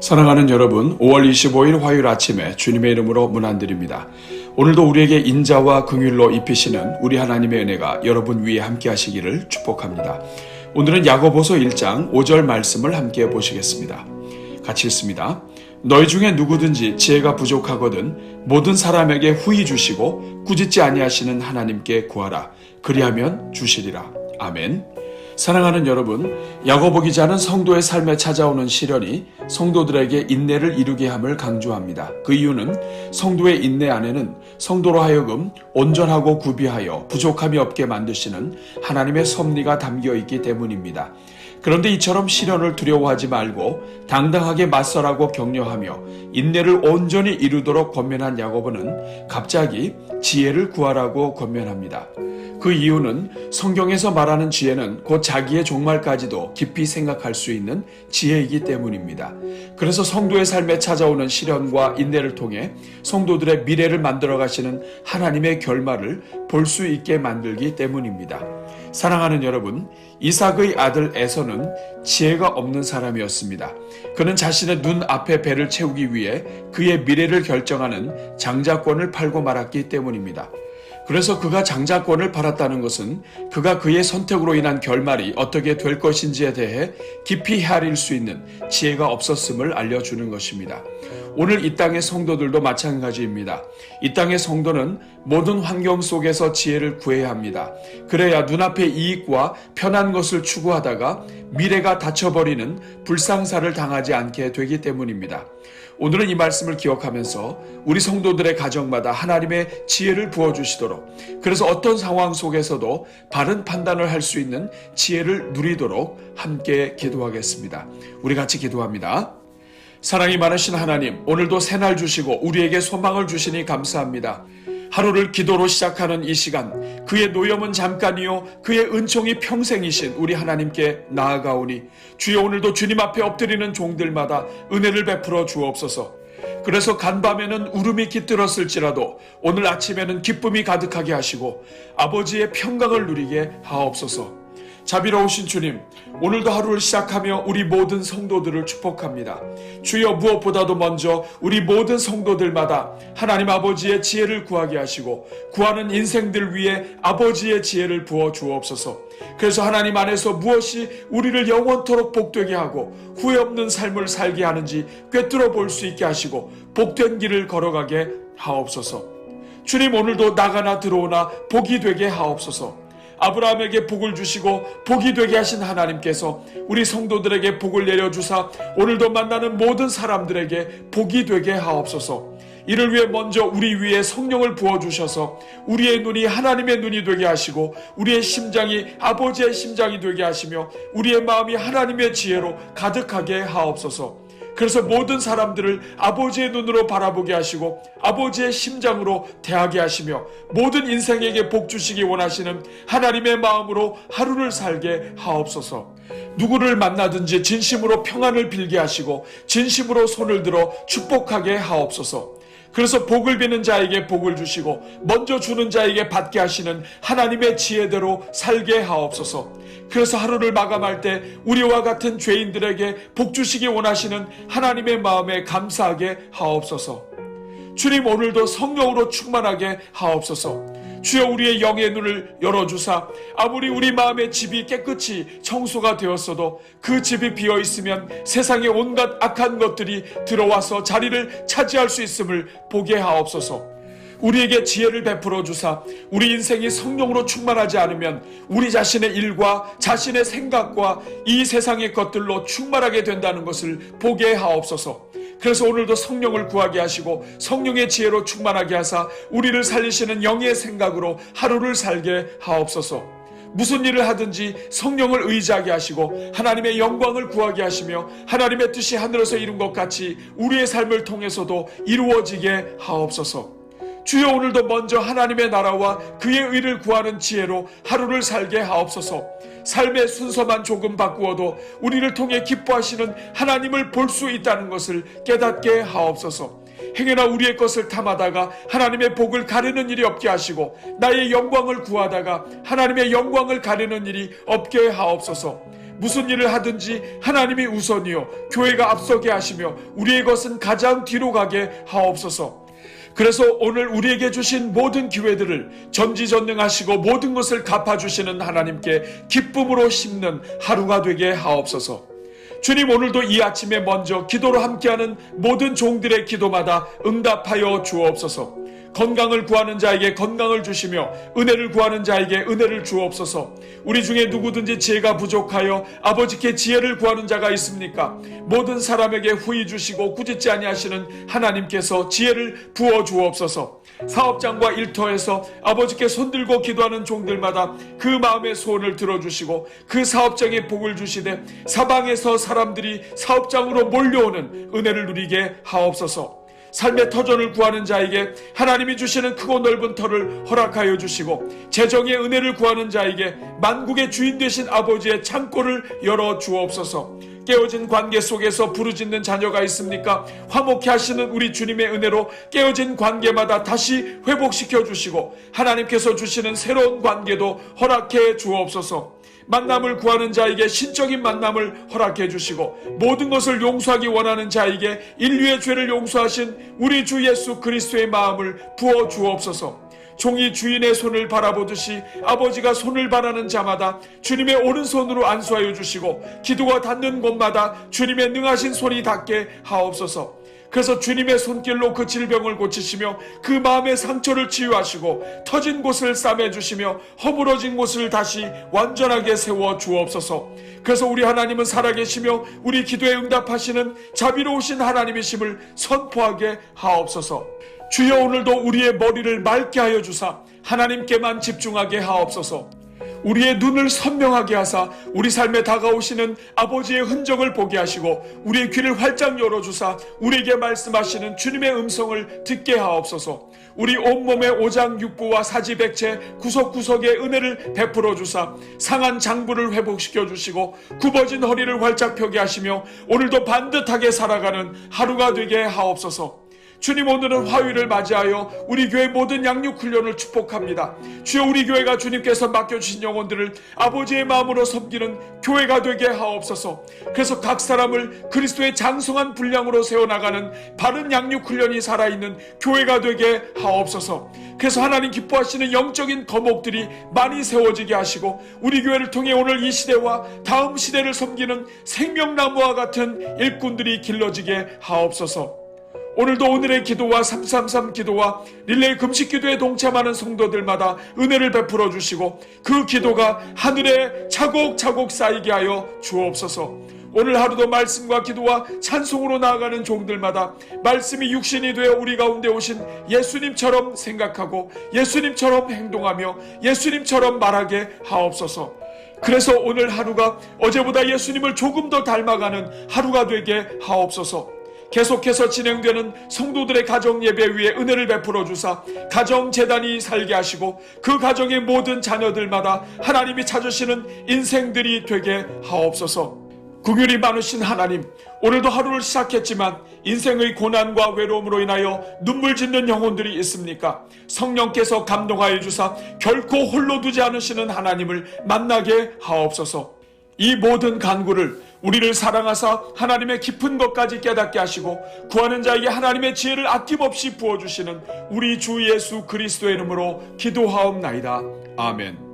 사랑하는 여러분, 5월 25일 화요일 아침에 주님의 이름으로 문안드립니다. 오늘도 우리에게 인자와 긍휼로 입히시는 우리 하나님의 은혜가 여러분 위에 함께 하시기를 축복합니다. 오늘은 야고보서 1장 5절 말씀을 함께 보시겠습니다. 같이 읽습니다. 너희 중에 누구든지 지혜가 부족하거든 모든 사람에게 후히 주시고 꾸짖지 아니하시는 하나님께 구하라. 그리하면 주시리라. 아멘. 사랑하는 여러분, 야고보 기자는 성도의 삶에 찾아오는 시련이 성도들에게 인내를 이루게 함을 강조합니다. 그 이유는 성도의 인내 안에는 성도로 하여금 온전하고 구비하여 부족함이 없게 만드시는 하나님의 섭리가 담겨 있기 때문입니다. 그런데 이처럼 시련을 두려워하지 말고 당당하게 맞서라고 격려하며 인내를 온전히 이루도록 권면한 야고보는 갑자기 지혜를 구하라고 권면합니다. 그 이유는 성경에서 말하는 지혜는 곧 자기의 종말까지도 깊이 생각할 수 있는 지혜이기 때문입니다. 그래서 성도의 삶에 찾아오는 시련과 인내를 통해 성도들의 미래를 만들어 가시는 하나님의 결말을 볼 수 있게 만들기 때문입니다. 사랑하는 여러분, 이삭의 아들 에서는 지혜가 없는 사람이었습니다. 그는 자신의 눈앞의 배를 채우기 위해 그의 미래를 결정하는 장자권을 팔고 말았기 때문입니다. 그래서 그가 장자권을 팔았다는 것은 그가 그의 선택으로 인한 결말이 어떻게 될 것인지에 대해 깊이 헤아릴 수 있는 지혜가 없었음을 알려주는 것입니다. 오늘 이 땅의 성도들도 마찬가지입니다. 이 땅의 성도는 모든 환경 속에서 지혜를 구해야 합니다. 그래야 눈앞의 이익과 편한 것을 추구하다가 미래가 닫혀버리는 불상사를 당하지 않게 되기 때문입니다. 오늘은 이 말씀을 기억하면서 우리 성도들의 가정마다 하나님의 지혜를 부어주시도록, 그래서 어떤 상황 속에서도 바른 판단을 할 수 있는 지혜를 누리도록 함께 기도하겠습니다. 우리 같이 기도합니다. 사랑이 많으신 하나님, 오늘도 새날 주시고 우리에게 소망을 주시니 감사합니다. 하루를 기도로 시작하는 이 시간, 그의 노염은 잠깐이요 그의 은총이 평생이신 우리 하나님께 나아가오니 주여, 오늘도 주님 앞에 엎드리는 종들마다 은혜를 베풀어 주옵소서. 그래서 간밤에는 울음이 깃들었을지라도 오늘 아침에는 기쁨이 가득하게 하시고 아버지의 평강을 누리게 하옵소서. 자비로우신 주님, 오늘도 하루를 시작하며 우리 모든 성도들을 축복합니다. 주여, 무엇보다도 먼저 우리 모든 성도들마다 하나님 아버지의 지혜를 구하게 하시고 구하는 인생들 위에 아버지의 지혜를 부어 주옵소서. 그래서 하나님 안에서 무엇이 우리를 영원토록 복되게 하고 후회 없는 삶을 살게 하는지 꿰뚫어 볼 수 있게 하시고 복된 길을 걸어가게 하옵소서. 주님, 오늘도 나가나 들어오나 복이 되게 하옵소서. 아브라함에게 복을 주시고 복이 되게 하신 하나님께서 우리 성도들에게 복을 내려주사 오늘도 만나는 모든 사람들에게 복이 되게 하옵소서. 이를 위해 먼저 우리 위에 성령을 부어주셔서 우리의 눈이 하나님의 눈이 되게 하시고 우리의 심장이 아버지의 심장이 되게 하시며 우리의 마음이 하나님의 지혜로 가득하게 하옵소서. 그래서 모든 사람들을 아버지의 눈으로 바라보게 하시고 아버지의 심장으로 대하게 하시며 모든 인생에게 복 주시기 원하시는 하나님의 마음으로 하루를 살게 하옵소서. 누구를 만나든지 진심으로 평안을 빌게 하시고 진심으로 손을 들어 축복하게 하옵소서. 그래서 복을 비는 자에게 복을 주시고 먼저 주는 자에게 받게 하시는 하나님의 지혜대로 살게 하옵소서. 그래서 하루를 마감할 때 우리와 같은 죄인들에게 복 주시기 원하시는 하나님의 마음에 감사하게 하옵소서. 주님, 오늘도 성령으로 충만하게 하옵소서. 주여, 우리의 영의 눈을 열어주사 아무리 우리 마음의 집이 깨끗이 청소가 되었어도 그 집이 비어있으면 세상의 온갖 악한 것들이 들어와서 자리를 차지할 수 있음을 보게 하옵소서. 우리에게 지혜를 베풀어 주사 우리 인생이 성령으로 충만하지 않으면 우리 자신의 일과 자신의 생각과 이 세상의 것들로 충만하게 된다는 것을 보게 하옵소서. 그래서 오늘도 성령을 구하게 하시고 성령의 지혜로 충만하게 하사 우리를 살리시는 영의 생각으로 하루를 살게 하옵소서. 무슨 일을 하든지 성령을 의지하게 하시고 하나님의 영광을 구하게 하시며 하나님의 뜻이 하늘에서 이룬 것 같이 우리의 삶을 통해서도 이루어지게 하옵소서. 주여, 오늘도 먼저 하나님의 나라와 그의 의를 구하는 지혜로 하루를 살게 하옵소서. 삶의 순서만 조금 바꾸어도 우리를 통해 기뻐하시는 하나님을 볼 수 있다는 것을 깨닫게 하옵소서. 행여나 우리의 것을 탐하다가 하나님의 복을 가르는 일이 없게 하시고 나의 영광을 구하다가 하나님의 영광을 가르는 일이 없게 하옵소서. 무슨 일을 하든지 하나님이 우선이요 교회가 앞서게 하시며 우리의 것은 가장 뒤로 가게 하옵소서. 그래서 오늘 우리에게 주신 모든 기회들을 전지전능하시고 모든 것을 갚아주시는 하나님께 기쁨으로 심는 하루가 되게 하옵소서. 주님, 오늘도 이 아침에 먼저 기도로 함께하는 모든 종들의 기도마다 응답하여 주옵소서. 건강을 구하는 자에게 건강을 주시며 은혜를 구하는 자에게 은혜를 주옵소서. 우리 중에 누구든지 지혜가 부족하여 아버지께 지혜를 구하는 자가 있습니까? 모든 사람에게 후히 주시고 꾸짖지 아니하시는 하나님께서 지혜를 부어 주옵소서. 사업장과 일터에서 아버지께 손들고 기도하는 종들마다 그 마음의 소원을 들어주시고 그 사업장에 복을 주시되 사방에서 사람들이 사업장으로 몰려오는 은혜를 누리게 하옵소서. 삶의 터전을 구하는 자에게 하나님이 주시는 크고 넓은 터를 허락하여 주시고 재정의 은혜를 구하는 자에게 만국의 주인 되신 아버지의 창고를 열어 주옵소서. 깨어진 관계 속에서 부르짖는 자녀가 있습니까? 화목케 하시는 우리 주님의 은혜로 깨어진 관계마다 다시 회복시켜 주시고 하나님께서 주시는 새로운 관계도 허락해 주옵소서. 만남을 구하는 자에게 신적인 만남을 허락해 주시고 모든 것을 용서하기 원하는 자에게 인류의 죄를 용서하신 우리 주 예수 그리스도의 마음을 부어 주옵소서. 종이 주인의 손을 바라보듯이 아버지가 손을 바라는 자마다 주님의 오른손으로 안수하여 주시고 기도가 닿는 곳마다 주님의 능하신 손이 닿게 하옵소서. 그래서 주님의 손길로 그 질병을 고치시며 그 마음의 상처를 치유하시고 터진 곳을 싸매주시며 허물어진 곳을 다시 완전하게 세워 주옵소서. 그래서 우리 하나님은 살아계시며 우리 기도에 응답하시는 자비로우신 하나님이심을 선포하게 하옵소서. 주여, 오늘도 우리의 머리를 맑게 하여 주사 하나님께만 집중하게 하옵소서. 우리의 눈을 선명하게 하사 우리 삶에 다가오시는 아버지의 흔적을 보게 하시고 우리의 귀를 활짝 열어주사 우리에게 말씀하시는 주님의 음성을 듣게 하옵소서. 우리 온몸의 오장육부와 사지백체 구석구석에 은혜를 베풀어 주사 상한 장부를 회복시켜 주시고 굽어진 허리를 활짝 펴게 하시며 오늘도 반듯하게 살아가는 하루가 되게 하옵소서. 주님, 오늘은 화요일을 맞이하여 우리 교회 모든 양육 훈련을 축복합니다. 주여, 우리 교회가 주님께서 맡겨주신 영혼들을 아버지의 마음으로 섬기는 교회가 되게 하옵소서. 그래서 각 사람을 그리스도의 장성한 분량으로 세워나가는 바른 양육 훈련이 살아있는 교회가 되게 하옵소서. 그래서 하나님 기뻐하시는 영적인 거목들이 많이 세워지게 하시고 우리 교회를 통해 오늘 이 시대와 다음 시대를 섬기는 생명나무와 같은 일꾼들이 길러지게 하옵소서. 오늘도 오늘의 기도와 333 기도와 릴레이 금식 기도에 동참하는 성도들마다 은혜를 베풀어 주시고 그 기도가 하늘에 차곡차곡 쌓이게 하여 주옵소서. 오늘 하루도 말씀과 기도와 찬송으로 나아가는 종들마다 말씀이 육신이 되어 우리 가운데 오신 예수님처럼 생각하고 예수님처럼 행동하며 예수님처럼 말하게 하옵소서. 그래서 오늘 하루가 어제보다 예수님을 조금 더 닮아가는 하루가 되게 하옵소서. 계속해서 진행되는 성도들의 가정 예배 위에 은혜를 베풀어 주사 가정 재단이 살게 하시고 그 가정의 모든 자녀들마다 하나님이 찾으시는 인생들이 되게 하옵소서. 긍휼이 많으신 하나님, 오늘도 하루를 시작했지만 인생의 고난과 외로움으로 인하여 눈물 짓는 영혼들이 있습니까? 성령께서 감동하여 주사 결코 홀로 두지 않으시는 하나님을 만나게 하옵소서. 이 모든 간구를 우리를 사랑하사 하나님의 깊은 것까지 깨닫게 하시고 구하는 자에게 하나님의 지혜를 아낌없이 부어주시는 우리 주 예수 그리스도의 이름으로 기도하옵나이다. 아멘.